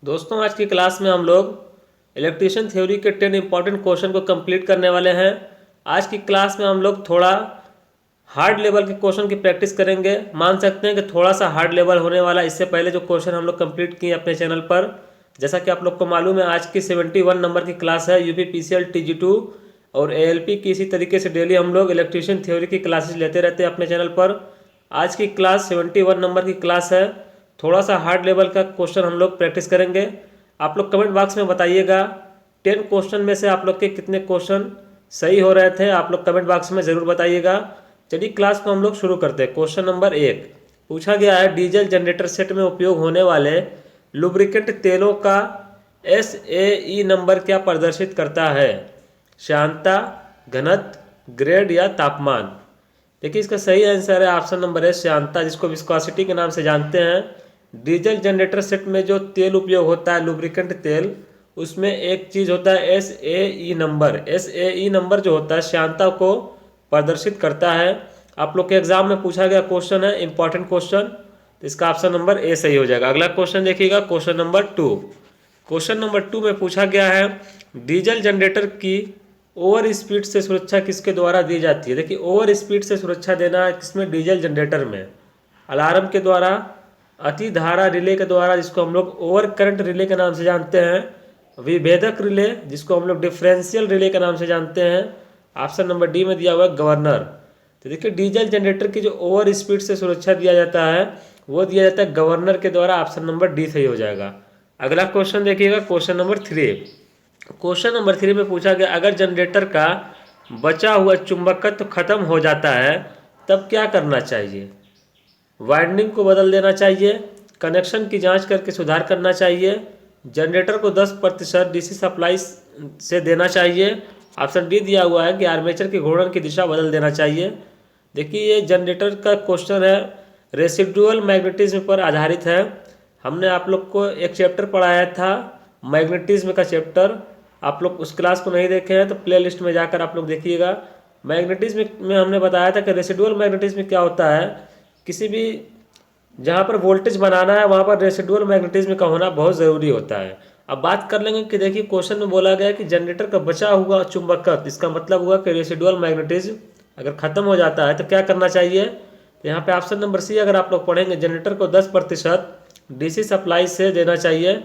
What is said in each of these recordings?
दोस्तों आज की क्लास में हम लोग इलेक्ट्रिशियन थ्योरी के 10 इंपॉर्टेंट क्वेश्चन को कंप्लीट करने वाले हैं। आज की क्लास में हम लोग थोड़ा हार्ड लेवल के क्वेश्चन की प्रैक्टिस करेंगे। मान सकते हैं कि थोड़ा सा हार्ड लेवल होने वाला। इससे पहले जो क्वेश्चन हम लोग कंप्लीट किए अपने चैनल पर, जैसा कि आप लोग को मालूम है, आज की 71 नंबर की क्लास है यूपीपीसीएल TG2 और एएलपी की। इसी तरीके से डेली हम लोग इलेक्ट्रिशियन थ्योरी की क्लासेस लेते रहते हैं अपने चैनल पर। आज की क्लास 71 नंबर की क्लास है। थोड़ा सा हार्ड लेवल का क्वेश्चन हम लोग प्रैक्टिस करेंगे। आप लोग कमेंट बॉक्स में बताइएगा 10 क्वेश्चन में से आप लोग के कितने क्वेश्चन सही हो रहे थे। आप लोग कमेंट बॉक्स में ज़रूर बताइएगा। चलिए क्लास को हम लोग शुरू करते हैं। क्वेश्चन नंबर 1 पूछा गया है, डीजल जनरेटर सेट में उपयोग होने वाले लुब्रिकेंट तेलों का SAE नंबर क्या प्रदर्शित करता है? श्यानता, घनत्व, ग्रेड या तापमान? देखिए इसका सही आंसर है ऑप्शन नंबर है श्यानता, जिसको विस्कोसिटी के नाम से जानते हैं। डीजल जनरेटर सेट में जो तेल उपयोग होता है लुब्रिकेंट तेल, उसमें एक चीज़ होता है SAE नंबर। SAE नंबर जो होता है श्यानता को प्रदर्शित करता है। आप लोग के एग्जाम में पूछा गया क्वेश्चन है, इंपॉर्टेंट क्वेश्चन, तो इसका ऑप्शन नंबर ए सही हो जाएगा। अगला क्वेश्चन देखिएगा, क्वेश्चन नंबर 2। क्वेश्चन नंबर 2 में पूछा गया है, डीजल जनरेटर की ओवर स्पीड से सुरक्षा किसके द्वारा दी जाती है? देखिए ओवर स्पीड से सुरक्षा देना किसमें? डीजल जनरेटर में। अलार्म के द्वारा, अति धारा रिले के द्वारा जिसको हम लोग ओवर करंट रिले के नाम से जानते हैं, विभेदक रिले जिसको हम लोग डिफरेंशियल रिले के नाम से जानते हैं। ऑप्शन नंबर डी में दिया हुआ है गवर्नर। तो देखिए डीजल जनरेटर की जो ओवर स्पीड से सुरक्षा दिया जाता है वो दिया जाता है गवर्नर के द्वारा। ऑप्शन नंबर डी सही हो जाएगा। अगला क्वेश्चन देखिएगा, क्वेश्चन नंबर 3। क्वेश्चन नंबर 3 में पूछा गया, अगर जनरेटर का बचा हुआ चुंबकत्व खत्म हो जाता है तब क्या करना चाहिए? वाइंडिंग को बदल देना चाहिए, कनेक्शन की जांच करके सुधार करना चाहिए, जनरेटर को 10% डीसी सप्लाई से देना चाहिए। ऑप्शन डी दिया हुआ है कि आर्मेचर की घूर्णन की दिशा बदल देना चाहिए। देखिए ये जनरेटर का क्वेश्चन है, रेसिडुअल मैग्नेटिज्म पर आधारित है। हमने आप लोग को एक चैप्टर पढ़ाया था मैग्नेटिज्म का चैप्टर। आप लोग उस क्लास को नहीं देखे हैं तो प्ले लिस्ट में जाकर आप लोग देखिएगा। मैग्नेटिज्म में हमने बताया था कि रेसिडुअल मैग्नेटिज्म क्या होता है। किसी भी जहाँ पर वोल्टेज बनाना है वहाँ पर रेसिडुअल मैग्नेटिज्म का होना बहुत ज़रूरी होता है। अब बात कर लेंगे कि देखिए क्वेश्चन में बोला गया है कि जनरेटर का बचा हुआ चुंबकत्व, इसका मतलब हुआ कि रेसिडुअल मैग्नेटिज्म अगर ख़त्म हो जाता है तो क्या करना चाहिए? तो यहाँ पे ऑप्शन नंबर सी अगर आप लोग पढ़ेंगे, जनरेटर को 10% डीसी सप्लाई से देना चाहिए।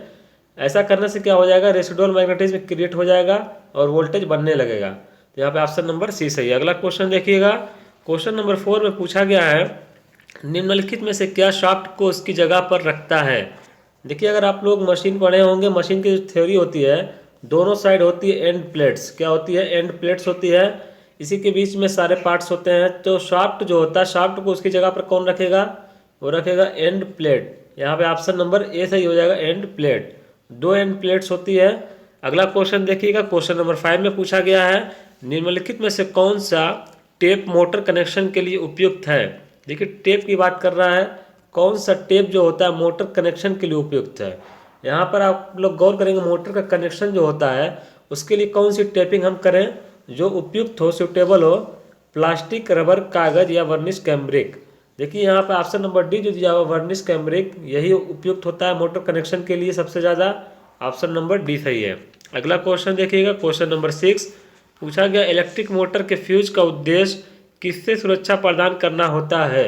ऐसा करने से क्या हो जाएगा? रेसिडुअल मैग्नेटिज्म क्रिएट हो जाएगा और वोल्टेज बनने लगेगा। तो यहाँ पे ऑप्शन नंबर सी सही है। अगला क्वेश्चन देखिएगा, क्वेश्चन नंबर 4 में पूछा गया है, निम्नलिखित में से क्या शाफ्ट को उसकी जगह पर रखता है? देखिए अगर आप लोग मशीन पढ़े होंगे, मशीन की जो थ्योरी होती है, दोनों साइड होती है एंड प्लेट्स। क्या होती है? एंड प्लेट्स होती है। इसी के बीच में सारे पार्ट्स होते हैं। तो शाफ्ट जो होता है, शाफ्ट को उसकी जगह पर कौन रखेगा? वो रखेगा एंड प्लेट। यहाँ पे ऑप्शन नंबर ए सही हो जाएगा, एंड प्लेट। 2 एंड प्लेट्स होती है। अगला क्वेश्चन देखिएगा, क्वेश्चन नंबर 5 में पूछा गया है, निम्नलिखित में से कौन सा टेप मोटर कनेक्शन के लिए उपयुक्त है? देखिए टेप की बात कर रहा है, कौन सा टेप जो होता है मोटर कनेक्शन के लिए उपयुक्त है। यहाँ पर आप लोग गौर करेंगे, मोटर का कनेक्शन जो होता है उसके लिए कौन सी टेपिंग हम करें जो उपयुक्त हो, सूटेबल हो? प्लास्टिक, रबर, कागज या वर्निश कैम्ब्रिक? देखिए यहाँ पर ऑप्शन नंबर डी जो दिया हुआ वर्निश कैम्ब्रिक, यही उपयुक्त होता है मोटर कनेक्शन के लिए सबसे ज़्यादा। ऑप्शन नंबर डी सही है। अगला क्वेश्चन देखिएगा, क्वेश्चन नंबर 6 पूछा गया, इलेक्ट्रिक मोटर के फ्यूज का उद्देश्य किससे सुरक्षा प्रदान करना होता है?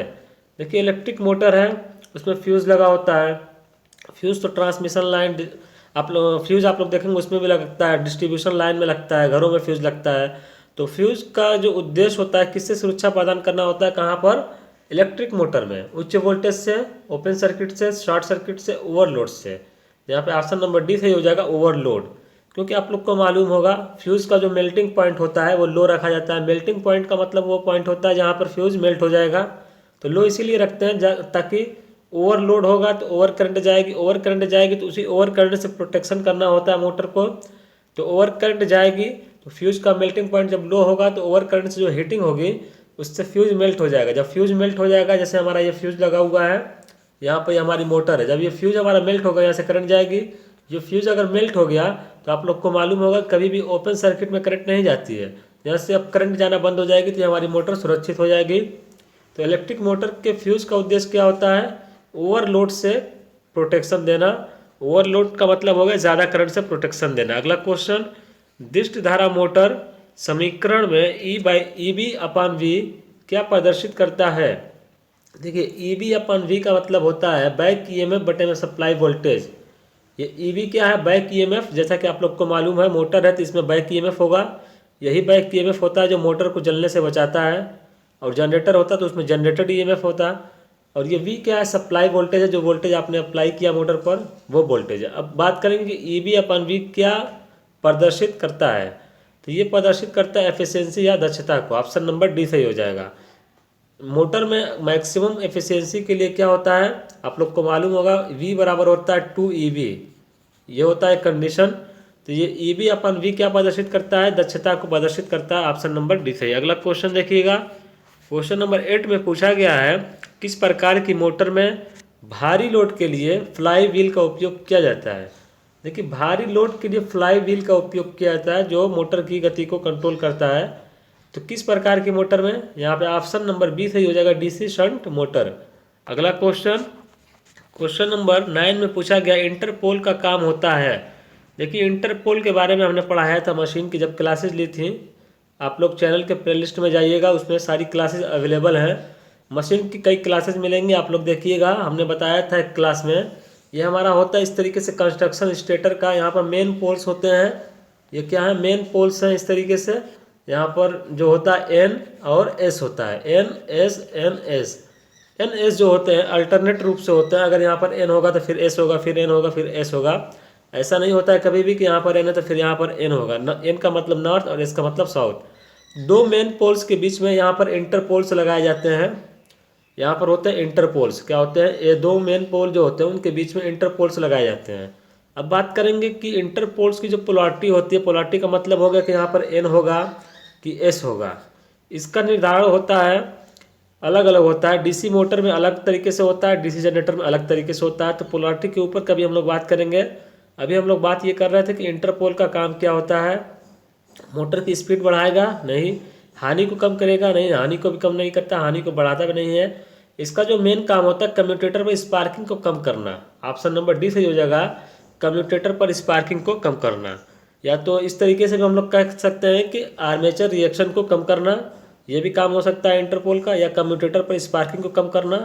देखिए इलेक्ट्रिक मोटर है, उसमें फ्यूज़ लगा होता है। फ्यूज़ तो ट्रांसमिशन लाइन, आप लोग फ्यूज़ आप लोग देखेंगे उसमें भी लगता है, डिस्ट्रीब्यूशन लाइन में लगता है, घरों में फ्यूज़ लगता है। तो फ्यूज़ का जो उद्देश्य होता है, किससे सुरक्षा प्रदान करना होता है, कहाँ पर? इलेक्ट्रिक मोटर में। उच्च वोल्टेज से, ओपन सर्किट से, शॉर्ट सर्किट से, ओवरलोड से। यहाँ पे ऑप्शन नंबर डी सही हो जाएगा, ओवरलोड। क्योंकि आप लोग को मालूम होगा फ्यूज़ का जो मेल्टिंग पॉइंट होता है वो लो रखा जाता है। मेल्टिंग पॉइंट का मतलब वो पॉइंट होता है जहाँ पर फ्यूज़ मेल्ट हो जाएगा। तो लो इसीलिए रखते हैं ताकि ओवरलोड होगा तो ओवर करंट जाएगी, ओवर करंट जाएगी तो उसी ओवर करंट से प्रोटेक्शन करना होता है मोटर को। तो ओवर करंट जाएगी तो फ्यूज़ का मेल्टिंग पॉइंट जब लो होगा तो ओवर करंट से जो हीटिंग होगी उससे फ्यूज़ मेल्ट हो जाएगा। जब फ्यूज़ मेल्ट हो जाएगा, जैसे हमारा ये फ्यूज़ लगा हुआ है यहाँ पे, हमारी मोटर है, जब ये फ्यूज़ हमारा मेल्ट होगा यहाँ से करंट जाएगी। जो फ्यूज़ अगर मेल्ट हो गया तो आप लोग को मालूम होगा कभी भी ओपन सर्किट में करंट नहीं जाती है। यहाँ से अब करंट जाना बंद हो जाएगी तो हमारी मोटर सुरक्षित हो जाएगी। तो इलेक्ट्रिक मोटर के फ्यूज़ का उद्देश्य क्या होता है? ओवरलोड से प्रोटेक्शन देना। ओवरलोड का मतलब हो गया ज़्यादा करंट से प्रोटेक्शन देना। अगला क्वेश्चन, दिष्ट धारा मोटर समीकरण में ई बी अपान वी क्या प्रदर्शित करता है? देखिए ई बी अपान वी का मतलब होता है बैक ईएमएफ बटे में सप्लाई वोल्टेज। ये ई बी क्या है? Back EMF. जैसा कि आप लोग को मालूम है मोटर है तो इसमें बैक ईएमएफ होगा। यही बैक ईएमएफ होता है जो मोटर को जलने से बचाता है। और जनरेटर होता है तो उसमें जनरेटर ईएमएफ होता है। और ये वी क्या है? सप्लाई वोल्टेज है, जो वोल्टेज आपने अप्लाई किया मोटर पर वो वोल्टेज है। अब बात करेंगे कि ई बी अपन वी क्या प्रदर्शित करता है, तो ये प्रदर्शित करता है एफिशिएंसी या दक्षता को। ऑप्शन नंबर डी सही हो जाएगा। मोटर में मैक्सिमम एफिशिएंसी के लिए क्या होता है आप लोग को मालूम होगा, वी बराबर होता है 2 ई बी। ये होता है कंडीशन। तो ये ई बी अपन वी क्या प्रदर्शित करता है? दक्षता को प्रदर्शित करता है। ऑप्शन नंबर डी सही। अगला क्वेश्चन देखिएगा, क्वेश्चन नंबर 8 में पूछा गया है किस प्रकार की मोटर में भारी लोड के लिए फ्लाई व्हील का उपयोग किया जाता है? देखिए भारी लोड के लिए फ्लाई व्हील का उपयोग किया जाता है जो मोटर की गति को कंट्रोल करता है। तो किस प्रकार की मोटर में? यहाँ पे ऑप्शन नंबर बी सही हो जाएगा, डीसी शंट मोटर। अगला क्वेश्चन, क्वेश्चन नंबर 9 में पूछा गया इंटरपोल का काम होता है। देखिए इंटरपोल के बारे में हमने पढ़ाया था मशीन की जब क्लासेस ली थी। आप लोग चैनल के प्लेलिस्ट में जाइएगा, उसमें सारी क्लासेस अवेलेबल हैं। मशीन की कई क्लासेस मिलेंगी, आप लोग देखिएगा। हमने बताया था एक क्लास में। ये हमारा होता है इस तरीके से कंस्ट्रक्शन स्टेटर का। यहाँ पर मेन पोल्स होते हैं। ये क्या है? मेन पोल्स हैं इस तरीके से। यहाँ पर जो होता है एन और एस होता है, N S N S. N S जो होते हैं अल्टरनेट रूप से होते हैं। अगर यहाँ पर एन होगा तो फिर एस होगा, फिर एन होगा, फिर एस होगा। ऐसा नहीं होता है कभी भी कि यहाँ पर एन है तो फिर यहाँ पर एन होगा। एन का मतलब नॉर्थ और एस का मतलब साउथ। दो मेन पोल्स के बीच में यहाँ पर इंटरपोल्स लगाए जाते हैं। यहाँ पर होते हैं इंटरपोल्स। क्या होते हैं? ये दो मेन पोल जो होते हैं उनके बीच में इंटरपोल्स लगाए जाते हैं। अब बात करेंगे कि इंटरपोल्स की जो पोलैरिटी होती है, पोलैरिटी का मतलब होगा कि यहाँ पर एन होगा कि एस होगा। इसका निर्धारण होता है अलग अलग होता है। डीसी मोटर में अलग तरीके से होता है, डीसी जनरेटर में अलग तरीके से होता है। तो पोलैरिटी के ऊपर कभी हम लोग बात करेंगे। अभी हम लोग बात ये कर रहे थे कि इंटरपोल का काम क्या होता है। मोटर की स्पीड बढ़ाएगा नहीं, हानि को कम करेगा नहीं, हानि को भी कम नहीं करता, हानि को बढ़ाता भी नहीं है। इसका जो मेन काम होता है कम्यूटेटर में स्पार्किंग को कम करना। ऑप्शन नंबर डी सही हो जाएगा, कम्यूटेटर पर स्पार्किंग को कम करना। या तो इस तरीके से भी हम लोग कह सकते हैं कि आर्मेचर रिएक्शन को कम करना, ये भी काम हो सकता है इंटरपोल का। या कम्यूटेटर पर स्पार्किंग को कम करना।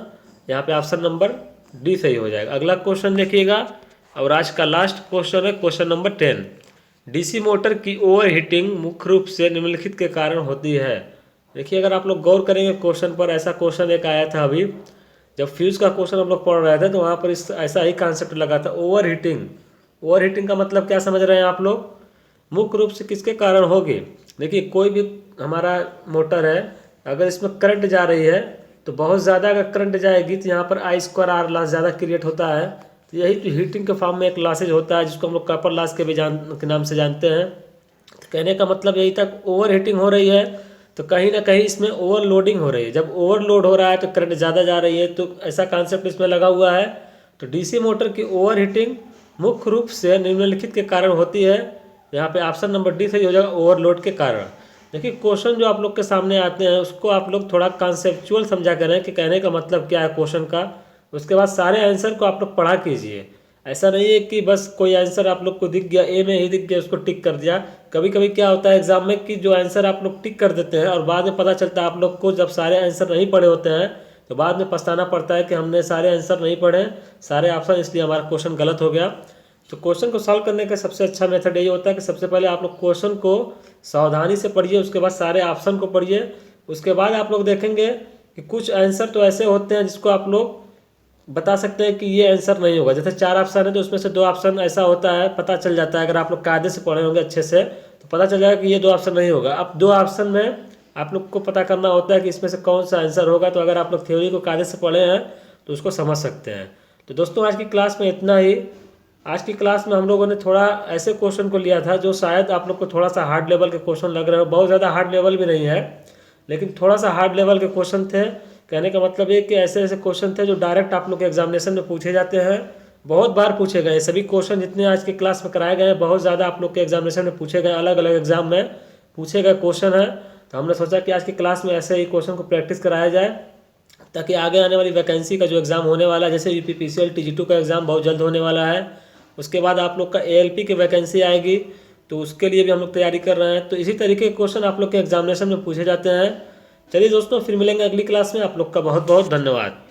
यहाँ पे ऑप्शन नंबर डी सही हो जाएगा। अगला क्वेश्चन देखिएगा और आज का लास्ट क्वेश्चन है क्वेश्चन नंबर 10। डीसी मोटर की ओवर हीटिंग मुख्य रूप से निम्नलिखित के कारण होती है। देखिए अगर आप लोग गौर करेंगे क्वेश्चन पर, ऐसा क्वेश्चन एक आया था अभी जब फ्यूज का क्वेश्चन हम लोग पढ़ रहे थे, तो वहाँ पर इस ऐसा ही कॉन्सेप्ट लगा था, ओवर हीटिंग। ओवर हीटिंग का मतलब क्या समझ रहे हैं आप लोग? मुख्य रूप से किसके कारण होगी? देखिए कोई भी हमारा मोटर है, अगर इसमें करंट जा रही है तो बहुत ज़्यादा अगर करंट जाएगी तो यहाँ पर आई स्क्वायर आर लॉस ज़्यादा क्रिएट होता है। तो यही तो हीटिंग के फॉर्म में एक लॉसेज होता है जिसको हम लोग कॉपर लॉस के भी के नाम से जानते हैं। तो कहने का मतलब यही तक ओवर हीटिंग हो रही है तो कहीं ना कहीं इसमें ओवरलोडिंग हो रही है। जब ओवरलोड हो रहा है तो करंट ज़्यादा जा रही है, तो ऐसा कॉन्सेप्ट इसमें लगा हुआ है। तो डीसी मोटर की ओवर हीटिंग मुख्य रूप से निम्नलिखित के कारण होती है। यहाँ पे ऑप्शन नंबर डी सही हो जाएगा, ओवरलोड के कारण। देखिए क्वेश्चन जो आप लोग के सामने आते हैं उसको आप लोग थोड़ा कॉन्सेप्चुअल समझा करें कि कहने का मतलब क्या है क्वेश्चन का। उसके बाद सारे आंसर को आप लोग पढ़ा कीजिए। ऐसा नहीं है कि बस कोई आंसर आप लोग को दिख गया, ए में ही दिख गया, उसको टिक कर दिया। कभी कभी क्या होता है एग्जाम में कि जो आंसर आप लोग टिक कर देते हैं और बाद में पता चलता है आप लोग को जब सारे आंसर नहीं पढ़े होते हैं तो बाद में पछताना पड़ता है कि हमने सारे आंसर नहीं पढ़े, सारे ऑप्शन, इसलिए हमारा क्वेश्चन गलत हो गया। तो क्वेश्चन को सॉल्व करने का सबसे अच्छा मेथड यही होता है कि सबसे पहले आप लोग क्वेश्चन को सावधानी से पढ़िए, उसके बाद सारे ऑप्शन को पढ़िए। उसके बाद आप लोग देखेंगे कि कुछ आंसर तो ऐसे होते हैं जिसको आप लोग बता सकते हैं कि ये आंसर नहीं होगा। जैसे 4 ऑप्शन है तो उसमें से 2 ऑप्शन ऐसा होता है, पता चल जाता है अगर आप लोग कायदे से पढ़े होंगे अच्छे से तो पता चल जाएगा कि ये 2 ऑप्शन नहीं होगा। अब 2 ऑप्शन में आप लोग को पता करना होता है कि इसमें से कौन सा आंसर होगा। तो अगर आप लोग थ्योरी को कायदे से पढ़े हैं तो उसको समझ सकते हैं। तो दोस्तों आज की क्लास में इतना ही। आज की क्लास में हम लोगों ने थोड़ा ऐसे क्वेश्चन को लिया था जो शायद आप लोग को थोड़ा सा हार्ड लेवल के क्वेश्चन लग रहे हो। बहुत ज़्यादा हार्ड लेवल भी नहीं है लेकिन थोड़ा सा हार्ड लेवल के क्वेश्चन थे। कहने का मतलब ये कि ऐसे ऐसे क्वेश्चन थे जो डायरेक्ट आप लोग के एग्जामिनेशन में पूछे जाते हैं, बहुत बार पूछे गए। सभी क्वेश्चन जितने आज की क्लास में कराए गए हैं बहुत ज़्यादा आप लोग के एग्जामिनेशन में पूछे गए, अलग अलग एग्जाम में पूछे गए क्वेश्चन है। तो हमने सोचा कि आज की क्लास में ऐसे ही क्वेश्चन को प्रैक्टिस कराया जाए ताकि आगे आने वाली वैकेंसी का जो एग्ज़ाम होने वाला है, जैसे यूपीपीसीएल टीजी2 का एग्ज़ाम बहुत जल्द होने वाला है, उसके बाद आप लोग का ALP की वैकेंसी आएगी, तो उसके लिए भी हम लोग तैयारी कर रहे हैं। तो इसी तरीके के क्वेश्चन आप लोग के एग्जामिनेशन में पूछे जाते हैं। चलिए दोस्तों, फिर मिलेंगे अगली क्लास में। आप लोग का बहुत बहुत धन्यवाद।